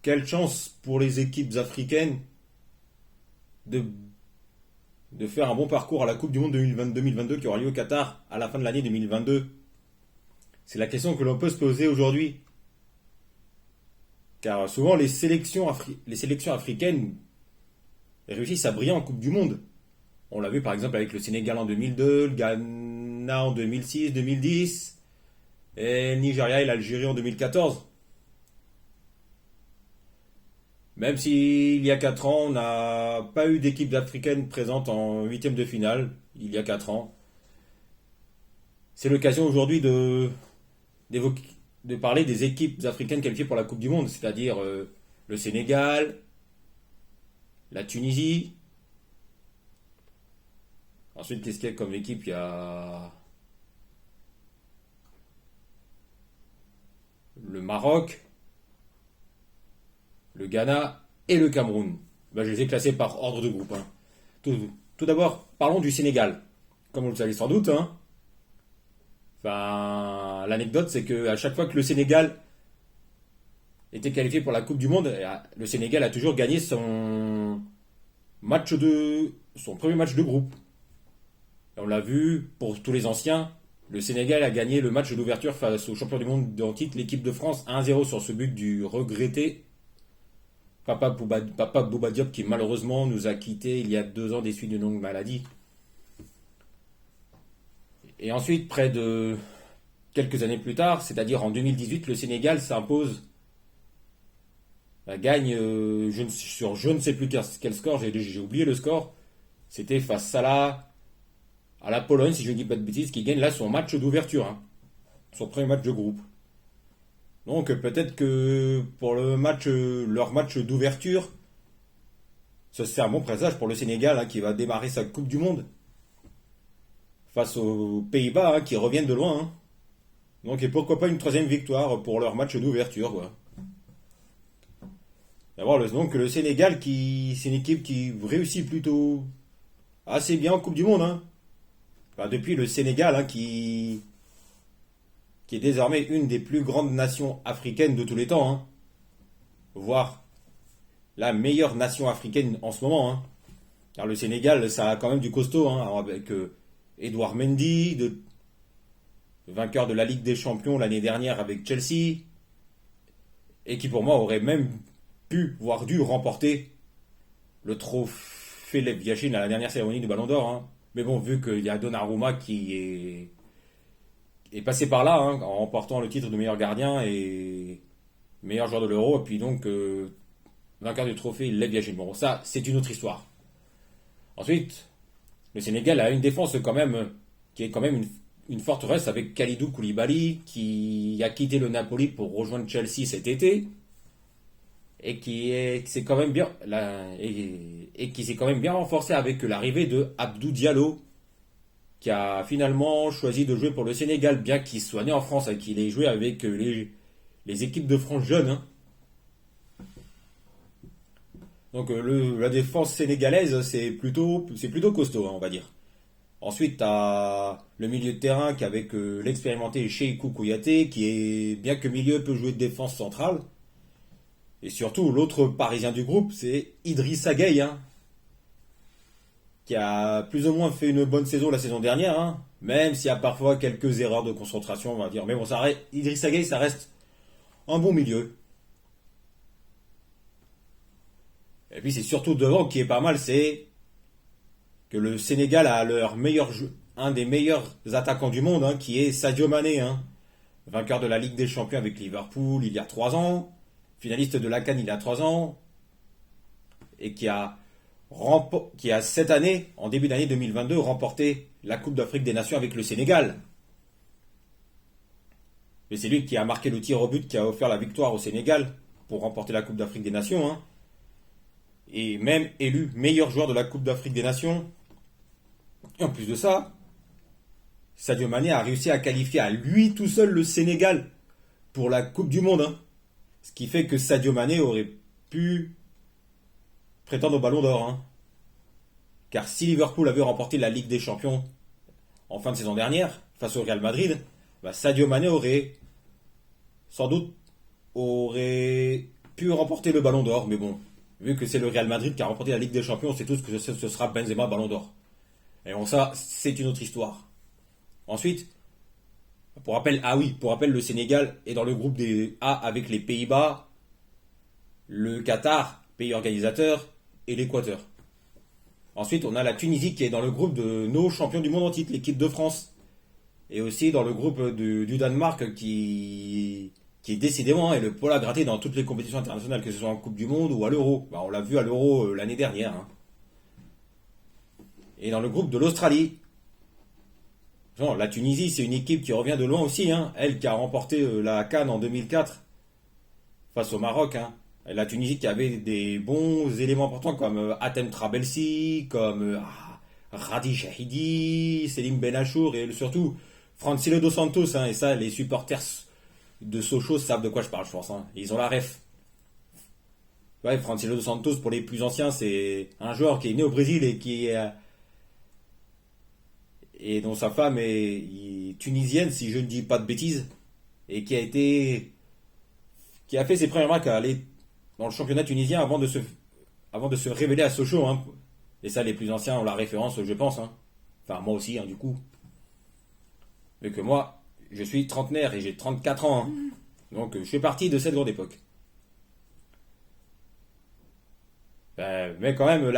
quelle chance pour les équipes africaines de, de faire un bon parcours à la Coupe du Monde 2022 qui aura lieu au Qatar à la fin de l'année 2022. C'est la question que l'on peut se poser aujourd'hui. Car souvent les sélections africaines réussissent à briller en Coupe du Monde. On l'a vu par exemple avec le Sénégal en 2002, le Ghana en 2006, 2010, et le Nigeria et l'Algérie en 2014. Même s'il y a 4 ans, on n'a pas eu d'équipe africaine présente en huitième de finale, il y a 4 ans. C'est l'occasion aujourd'hui d'évoquer, de parler des équipes africaines qualifiées pour la Coupe du Monde, c'est-à-dire le Sénégal, la Tunisie. Ensuite, qu'est-ce qu'il y a comme équipe? Il y a le Maroc, le Ghana et le Cameroun. Ben, je les ai classés par ordre de groupe, hein. Tout d'abord, parlons du Sénégal. Comme vous le savez sans doute, hein, enfin, l'anecdote, c'est que à chaque fois que le Sénégal était qualifié pour la Coupe du Monde, le Sénégal a toujours gagné son premier match de groupe. Et on l'a vu pour tous les anciens, le Sénégal a gagné le match d'ouverture face au champion du monde en titre, l'équipe de France, 1-0 sur ce but du regretté Papa Bouba Diop qui malheureusement nous a quittés il y a 2 ans des suites d'une longue maladie. Et ensuite, près de quelques années plus tard, c'est-à-dire en 2018, le Sénégal s'impose, gagne sur je ne sais plus quel score, j'ai oublié le score. C'était face à la Pologne, si je ne dis pas de bêtises, qui gagne là son match d'ouverture, hein, son premier match de groupe. Donc peut-être que pour leur match d'ouverture, ça c'est un bon présage pour le Sénégal, hein, qui va démarrer sa Coupe du Monde face aux Pays-Bas, hein, qui reviennent de loin, hein. Donc et pourquoi pas une troisième victoire pour leur match d'ouverture, quoi. D'abord, donc le Sénégal, c'est une équipe qui réussit plutôt assez bien en Coupe du Monde, hein. Enfin, depuis le Sénégal, hein, qui est désormais une des plus grandes nations africaines de tous les temps, hein, voire la meilleure nation africaine en ce moment, hein. Car le Sénégal, ça a quand même du costaud, hein, avec Edouard Mendy, vainqueur de la Ligue des Champions l'année dernière avec Chelsea, et qui pour moi aurait même pu, voire dû remporter le trophée Lev Yashin à la dernière cérémonie du Ballon d'Or, hein. Mais bon, vu qu'il y a Donnarumma qui est passé par là, hein, en remportant le titre de meilleur gardien et meilleur joueur de l'Euro, et puis donc vainqueur du trophée Lev Yashin. Bon, ça, c'est une autre histoire. Ensuite, le Sénégal a une défense quand même qui est quand même une forteresse avec Kalidou Koulibaly qui a quitté le Napoli pour rejoindre Chelsea cet été et s'est quand même bien et qui s'est quand même bien renforcé avec l'arrivée de Abdou Diallo qui a finalement choisi de jouer pour le Sénégal, bien qu'il soit né en France et qu'il ait joué avec les équipes de France jeunes, hein. Donc la défense sénégalaise, c'est plutôt costaud, hein, on va dire. Ensuite, tu as le milieu de terrain qui avec l'expérimenté Cheikhou Kouyaté, qui est, bien que milieu, peut jouer de défense centrale. Et surtout, l'autre parisien du groupe, c'est Idrissa Gueye, hein, qui a plus ou moins fait une bonne saison la saison dernière, hein, même s'il y a parfois quelques erreurs de concentration, on va dire. Mais bon, Idrissa Gueye, ça reste un bon milieu. Et puis c'est surtout devant qui est pas mal, c'est que le Sénégal a un des meilleurs attaquants du monde, hein, qui est Sadio Mané, hein, vainqueur de la Ligue des Champions avec Liverpool il y a 3 ans, finaliste de la CAN il y a 3 ans, et qui a cette année, en début d'année 2022, remporté la Coupe d'Afrique des Nations avec le Sénégal. Et c'est lui qui a marqué le tir au but qui a offert la victoire au Sénégal pour remporter la Coupe d'Afrique des Nations, hein. Et même élu meilleur joueur de la Coupe d'Afrique des Nations. Et en plus de ça, Sadio Mané a réussi à qualifier à lui tout seul le Sénégal pour la Coupe du Monde, hein. Ce qui fait que Sadio Mané aurait pu prétendre au Ballon d'Or, hein. Car si Liverpool avait remporté la Ligue des Champions en fin de saison dernière face au Real Madrid, bah Sadio Mané aurait sans doute pu remporter le Ballon d'Or, mais bon, vu que c'est le Real Madrid qui a remporté la Ligue des Champions, on sait tous que ce sera Benzema Ballon d'Or. Et bon, ça, c'est une autre histoire. Ensuite, pour rappel, le Sénégal est dans le groupe des A avec les Pays-Bas, le Qatar, pays organisateur, et l'Équateur. Ensuite, on a la Tunisie qui est dans le groupe de nos champions du monde en titre, l'équipe de France. Et aussi dans le groupe du Danemark qui est décidément est le poil à gratter dans toutes les compétitions internationales, que ce soit en Coupe du Monde ou à l'Euro. Bah, on l'a vu à l'Euro l'année dernière, hein. Et dans le groupe de l'Australie, genre, la Tunisie, c'est une équipe qui revient de loin aussi, hein. Elle qui a remporté la CAN en 2004 face au Maroc, hein. Et la Tunisie qui avait des bons éléments importants comme Hatem Trabelsi, comme Radi Shahidi, Selim Benachour et surtout Francilo dos Santos, hein. Et ça, les supporters de Sochaux savent de quoi je parle, je pense, hein. Ils ont la ref. Ouais, Francilo dos Santos, pour les plus anciens, c'est un joueur qui est né au Brésil et dont sa femme est tunisienne, si je ne dis pas de bêtises, et qui a fait ses premières marques à aller dans le championnat tunisien avant de se révéler à Sochaux, hein. Et ça, les plus anciens ont la référence, je pense, hein. Enfin, moi aussi, hein, du coup. Mais que moi, je suis trentenaire et j'ai 34 ans, hein. Donc, je fais partie de cette grande époque. Mais quand même, pour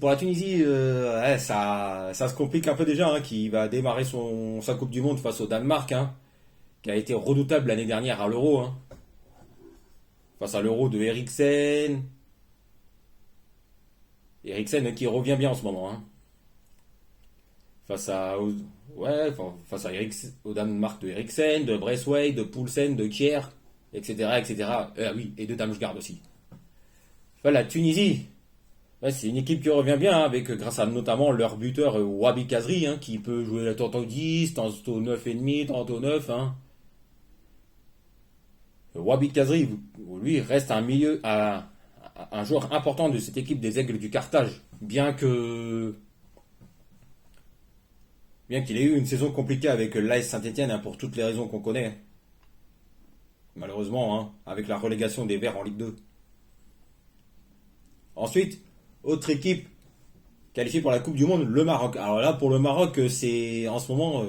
la Tunisie, ouais, ça se complique un peu déjà, hein, qui va démarrer sa Coupe du Monde face au Danemark, hein, qui a été redoutable l'année dernière à l'Euro, hein, face à l'Euro de Eriksen. Eriksen qui revient bien en ce moment, hein, face à, au- ouais, enfin, face à au Danemark de Eriksen, de Braithwaite, de Poulsen, de Kier, etc., etc. Oui, et de Damsgaard aussi. Enfin, la Tunisie. Ouais, c'est une équipe qui revient bien, hein, avec grâce à notamment leur buteur Wabi Kazri, hein, qui peut jouer la tantôt au 10, tantôt au 9,5, tantôt au 9, hein. Wabi Kazri, lui, reste un joueur important de cette équipe des Aigles du Carthage. Bien qu'il ait eu une saison compliquée avec l'AS Saint-Etienne, hein, pour toutes les raisons qu'on connaît, malheureusement, hein, avec la relégation des Verts en Ligue 2. Ensuite, autre équipe qualifiée pour la Coupe du Monde, le Maroc. Alors là, pour le Maroc, c'est en ce moment,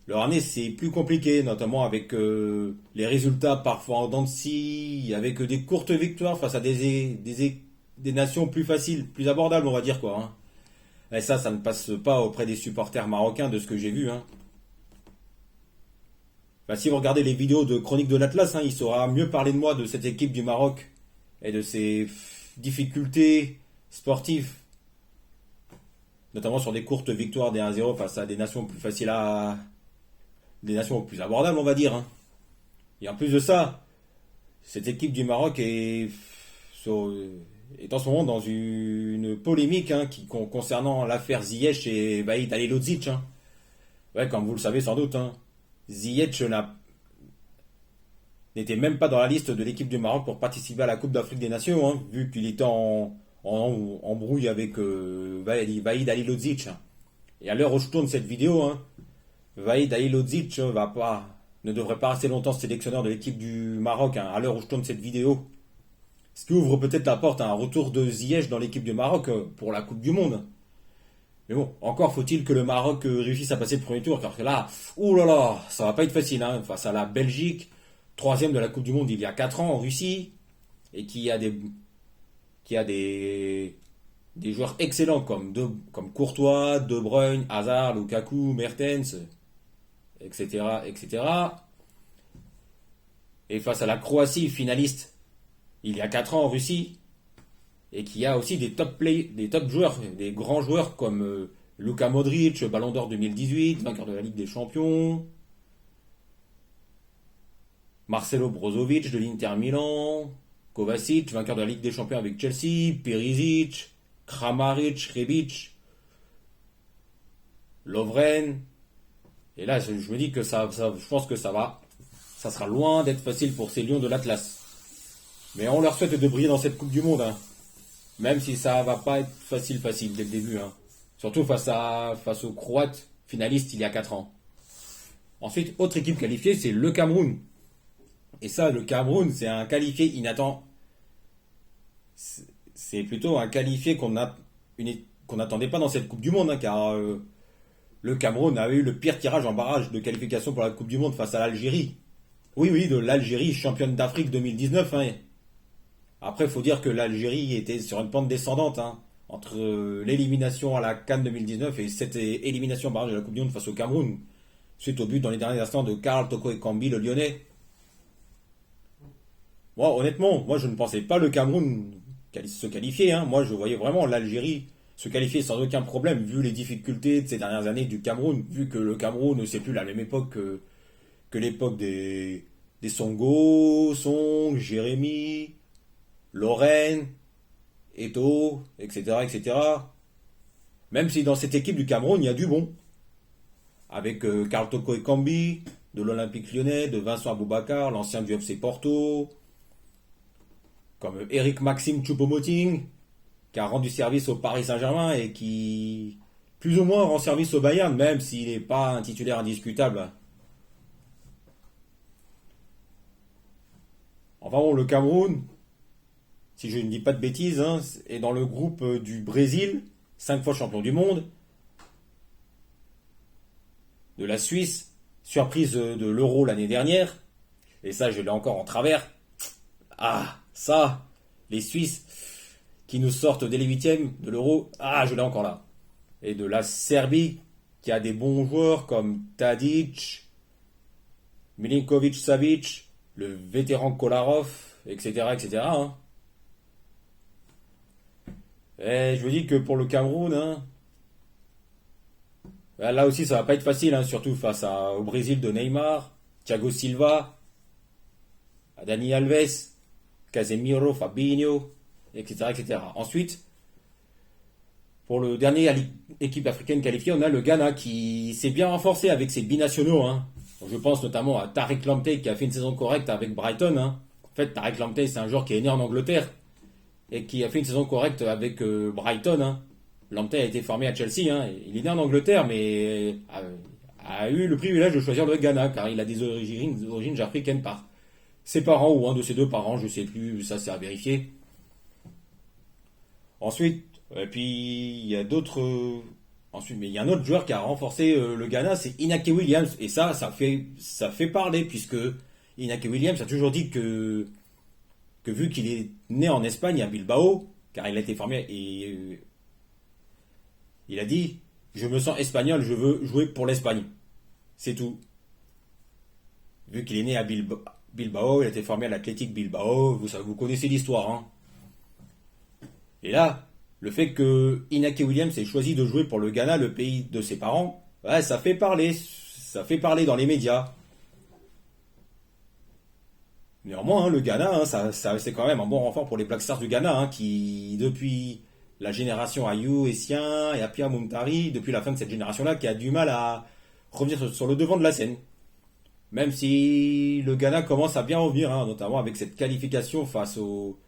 leur année, c'est plus compliqué, notamment avec les résultats parfois en dents de scie, avec des courtes victoires face à des nations plus faciles, plus abordables, on va dire quoi, hein. Et ça ne passe pas auprès des supporters marocains de ce que j'ai vu, hein. Enfin, si vous regardez les vidéos de Chronique de l'Atlas, hein, il saura mieux parler de moi de cette équipe du Maroc et de ses difficultés sportives, notamment sur des courtes victoires des 1-0 face à des nations plus faciles des nations plus abordables, on va dire, hein. Et en plus de ça, cette équipe du Maroc est en ce moment dans une polémique, hein, concernant l'affaire Ziyech et Vaïd Halilodzic, hein. Ouais, comme vous le savez sans doute, hein, Ziyech n'était même pas dans la liste de l'équipe du Maroc pour participer à la Coupe d'Afrique des Nations, hein, vu qu'il était en brouille avec Vaïd Halilodzic, hein. Et à l'heure où je tourne cette vidéo, hein, Vaïd Halilodzic ne devrait pas rester longtemps sélectionneur de l'équipe du Maroc, hein, à l'heure où je tourne cette vidéo. Ce qui ouvre peut-être la porte à un retour de Ziyech dans l'équipe du Maroc pour la Coupe du Monde. Mais bon, encore faut-il que le Maroc réussisse à passer le premier tour, car là, ouh là là, ça va pas être facile, hein, face à la Belgique, troisième de la Coupe du Monde il y a 4 ans en Russie, et qui a des joueurs excellents comme Courtois, De Bruyne, Hazard, Lukaku, Mertens, etc., etc. Et face à la Croatie, finaliste il y a 4 ans en Russie, et qui a aussi des top joueurs, des grands joueurs comme Luka Modric, Ballon d'Or 2018, vainqueur de la Ligue des Champions, Marcelo Brozovic de l'Inter Milan, Kovacic, vainqueur de la Ligue des Champions avec Chelsea, Perisic, Kramaric, Rebic, Lovren. Et là, je me dis que je pense que ça sera loin d'être facile pour ces Lions de l'Atlas. Mais on leur souhaite de briller dans cette Coupe du Monde, hein. Même si ça va pas être facile dès le début, hein. Surtout face aux Croates finalistes il y a 4 ans. Ensuite, autre équipe qualifiée, c'est le Cameroun. Et ça, le Cameroun, c'est un qualifié c'est plutôt un qualifié qu'on n'attendait pas dans cette Coupe du Monde, hein, car le Cameroun a eu le pire tirage en barrage de qualification pour la Coupe du Monde face à l'Algérie. Oui, oui, de l'Algérie, championne d'Afrique 2019. Hein. Après, il faut dire que l'Algérie était sur une pente descendante, hein, entre l'élimination à la CAN 2019 et cette élimination en barrage de la Coupe du Monde face au Cameroun, suite au but dans les derniers instants de Karl Toko Ekambi, le Lyonnais. Moi, honnêtement, moi je ne pensais pas le Cameroun se qualifier. Hein. Moi, je voyais vraiment l'Algérie se qualifier sans aucun problème, vu les difficultés de ces dernières années du Cameroun, vu que le Cameroun, c'est plus la même époque que l'époque des Songo, Song, Jérémy, Lorraine, Eto'o, etc., etc. Même si dans cette équipe du Cameroun, il y a du bon. Avec Karl Toko Ekambi, de l'Olympique Lyonnais, de Vincent Aboubakar, l'ancien du FC Porto, comme Eric Maxime Choupo-Moting, qui a rendu service au Paris Saint-Germain et qui, plus ou moins, rend service au Bayern, même s'il n'est pas un titulaire indiscutable. Enfin bon, le Cameroun, si je ne dis pas de bêtises, hein, est dans le groupe du Brésil, 5 fois champion du monde, de la Suisse, surprise de l'Euro l'année dernière, et ça je l'ai encore en travers. Ah, ça, les Suisses qui nous sortent dès les huitièmes de l'Euro, ah, je l'ai encore là. Et de la Serbie qui a des bons joueurs comme Tadic, Milinkovic-Savic, le vétéran Kolarov, etc., etc. Hein. Et je vous dis que pour le Cameroun, hein, là aussi ça va pas être facile, hein, surtout face au Brésil de Neymar, Thiago Silva, à Dani Alves, Casemiro, Fabinho, etc., etc. Ensuite, pour le dernier équipe africaine qualifiée, on a le Ghana qui s'est bien renforcé avec ses binationaux. Hein. Je pense notamment à Tariq Lamptey qui a fait une saison correcte avec Brighton. Hein. En fait, Tariq Lamptey, c'est un joueur qui est né en Angleterre et qui a fait une saison correcte avec Brighton. Hein. Lamptey a été formé à Chelsea. Hein. Il est né en Angleterre, mais a eu le privilège de choisir le Ghana car il a des origines africaines par ses parents ou un de ses deux parents, je ne sais plus, ça c'est à vérifier. Ensuite, et puis il y a d'autres. Ensuite, mais il y a un autre joueur qui a renforcé le Ghana, c'est Inaki Williams. Et ça fait parler, puisque Inaki Williams a toujours dit que vu qu'il est né en Espagne, à Bilbao, car il a été formé, et il a dit, je me sens espagnol, je veux jouer pour l'Espagne. C'est tout. Vu qu'il est né à Bilbao, il a été formé à l'Athletic Bilbao, vous connaissez l'histoire. Hein. Et là, le fait que Inaki Williams ait choisi de jouer pour le Ghana, le pays de ses parents, ouais, ça fait parler. Ça fait parler dans les médias. Néanmoins, hein, le Ghana, hein, c'est quand même un bon renfort pour les Black Stars du Ghana, hein, qui, depuis la génération Ayou, Essien et Apia Muntari, depuis la fin de cette génération-là, qui a du mal à revenir sur le devant de la scène. Même si le Ghana commence à bien revenir, hein, notamment avec cette qualification face au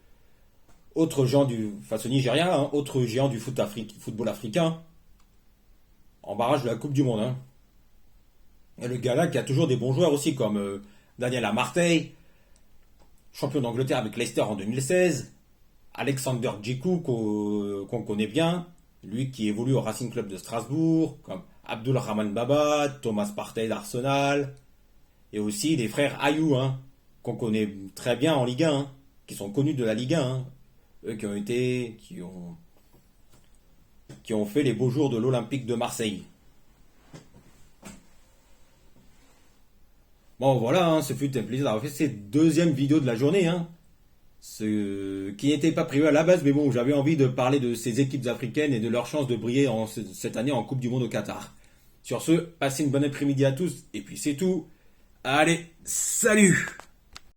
Nigeria, hein, autre géant du football africain, en barrage de la Coupe du Monde. Hein. Et le Ghana qui a toujours des bons joueurs aussi, comme Daniel Amartey, champion d'Angleterre avec Leicester en 2016, Alexander Djikou qu'on connaît bien, lui qui évolue au Racing Club de Strasbourg, comme Abdulrahman Baba, Thomas Partey d'Arsenal, et aussi les frères Ayou, hein, qu'on connaît très bien en Ligue 1, hein, qui sont connus de la Ligue 1, hein, eux qui ont fait les beaux jours de l'Olympique de Marseille. Bon voilà, hein, ce fut un plaisir d'avoir fait cette deuxième vidéo de la journée, hein, ce qui n'était pas prévu à la base, mais bon, j'avais envie de parler de ces équipes africaines et de leur chance de briller cette année en Coupe du Monde au Qatar. Sur ce, passez une bonne après-midi à tous, et puis c'est tout. Allez, salut!